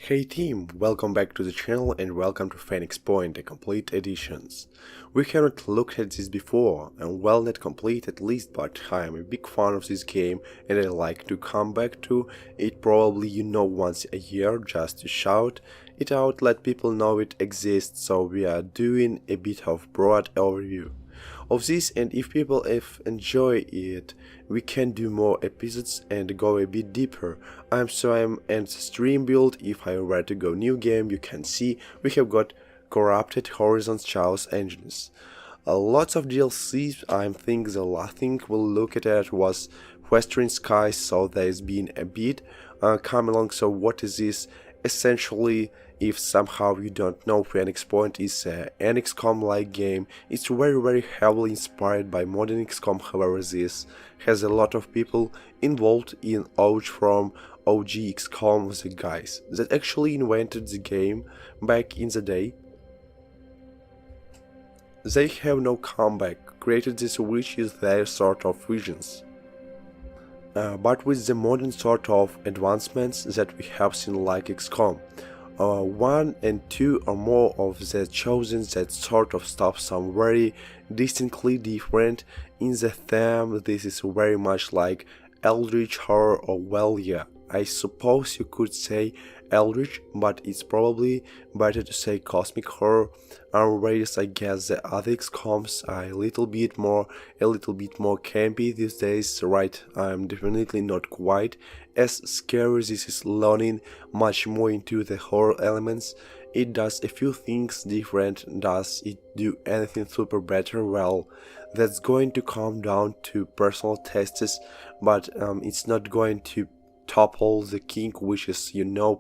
Hey team, welcome back to the channel and welcome to Phoenix Point, the complete editions. We haven't looked at this before, and well not complete at least, but I am a big fan of this game and I like to come back to it probably once a year just to shout it out, let people know it exists, so we are doing a bit of broad overview of this, and if people enjoy it we can do more episodes and go a bit deeper. I'm Sam and stream build. If I were to go new game, you can see we have got Corrupted Horizons Chaos Engines. Lots of DLCs. I think the last thing we'll look at it was Western Skies, so there's been a bit come along. So what is this? Essentially, if somehow you don't know, Phoenix Point is an XCOM-like game. It's very heavily inspired by modern XCOM, however this has a lot of people involved in OG from OG XCOM, the guys that actually invented the game back in the day. They have no comeback, created this which is their sort of visions. But with the modern sort of advancements that we have seen like XCOM. 1 and 2 or more of the chosen that sort of stuff some very distinctly different in the theme. This is very much like Eldritch horror, or well, yeah, I suppose you could say Eldritch, but it's probably better to say cosmic horror. Whereas I guess the other XCOMs are a little bit more campy these days, right? I'm definitely not quite as scary. This is leaning much more into the horror elements. It does a few things different. Does it do anything super better? Well, that's going to come down to personal tastes, but it's not going to topple the king, which is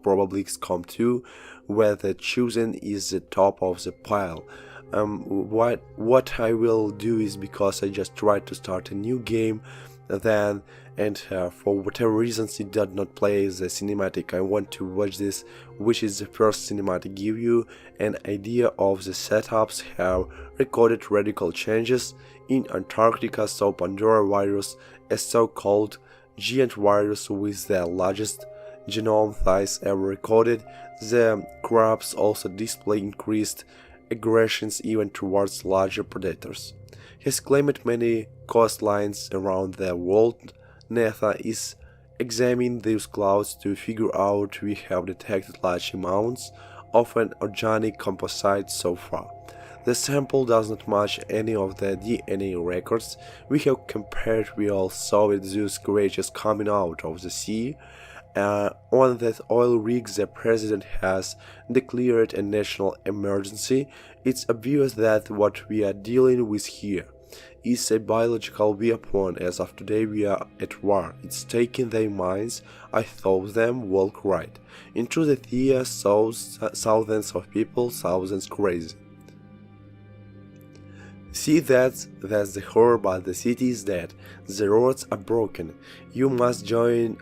probably XCOM 2, where the chosen is the top of the pile. What I will do is, because I just tried to start a new game then, and for whatever reasons it did not play the cinematic, I want to watch this, which is the first cinematic, give you an idea of the setups, have recorded radical changes in Antarctica. So Pandora virus, a so-called giant virus with the largest genome size ever recorded. The crabs also display increased aggressions even towards larger predators. He has claimed many coastlines around the world. NASA is examining these clouds to figure out. We have detected large amounts of an organic composite so far. The sample does not match any of the DNA records we have compared. We all saw with those creatures coming out of the sea. On that oil rig, the president has declared a national emergency. It's obvious that what we are dealing with here is a biological weapon. As of today, we are at war. It's taking their minds. I thought them walk right into the theater, thousands of people, thousands crazy. See, that's the horror, but the city is dead. The roads are broken. You must join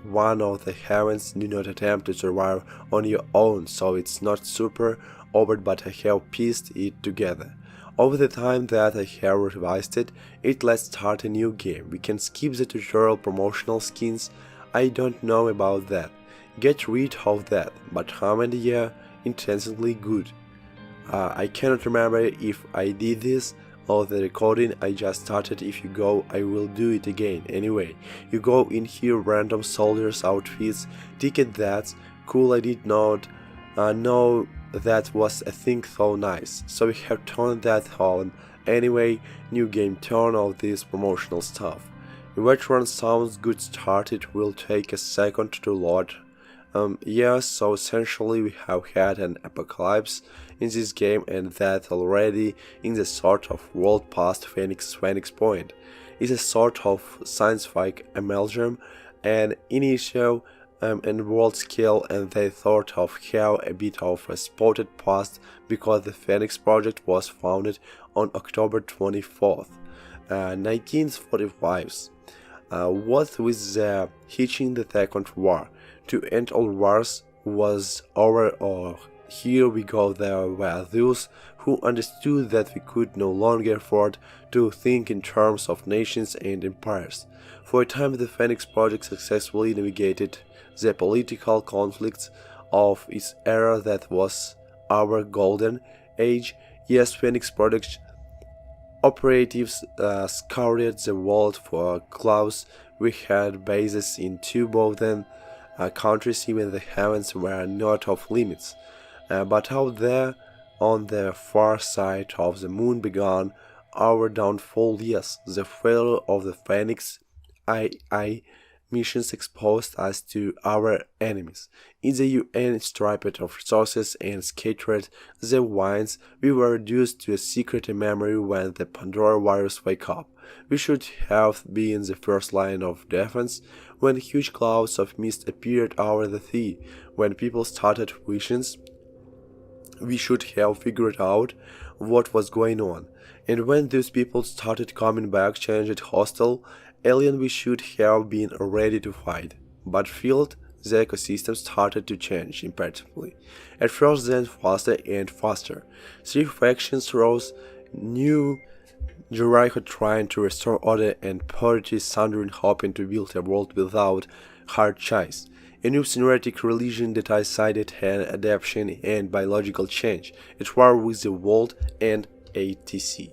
one of the heavens. Do not attempt to survive on your own, so it's not super over, but I have pieced it together. Over the time that I have revised it, let's start a new game. We can skip the tutorial promotional skins. I don't know about that. Get rid of that, but how many year intensely good. I cannot remember if I did this or the recording I just started. If you go, I will do it again. Anyway, you go in here, random soldiers outfits, ticket, that's cool. I did not know that was a thing, so nice. So we have turned that on. Anyway, new game, turn all this promotional stuff. Veteran sounds good start. It will take a second to load. Yes, so essentially we have had an apocalypse in this game, and that already in the sort of world past Phoenix Point is a sort of science-fic amalgam, an initial and world scale, and they thought of have a bit of a spotted past because the Phoenix project was founded on October 24th, 1945. What with the hitching the Second War to end all wars was over, or here we go. There were those who understood that we could no longer afford to think in terms of nations and empires. For a time the Phoenix project successfully navigated the political conflicts of its era that was our golden age. Yes, Phoenix Project operatives scoured the world for clues. We had bases in two of them countries, even the heavens were not off limits. But out there, on the far side of the moon, began our downfall. Yes, the failure of the Phoenix II missions exposed us to our enemies. In the UN stripped of resources and scattered the wines, we were reduced to a secret memory when the Pandora virus wake up. We should have been the first line of defense when huge clouds of mist appeared over the sea. When people started visions, we should have figured out what was going on. And when those people started coming back, changed hostile, alien, we should have been ready to fight. But field, the ecosystem started to change imperceptibly. At first, then faster and faster. Three factions rose, new Jericho trying to restore order and purity, Sundering hoping to build a world without hard choice. A new synthetic religion that decided had adaptation and biological change, at war with the world and ATC.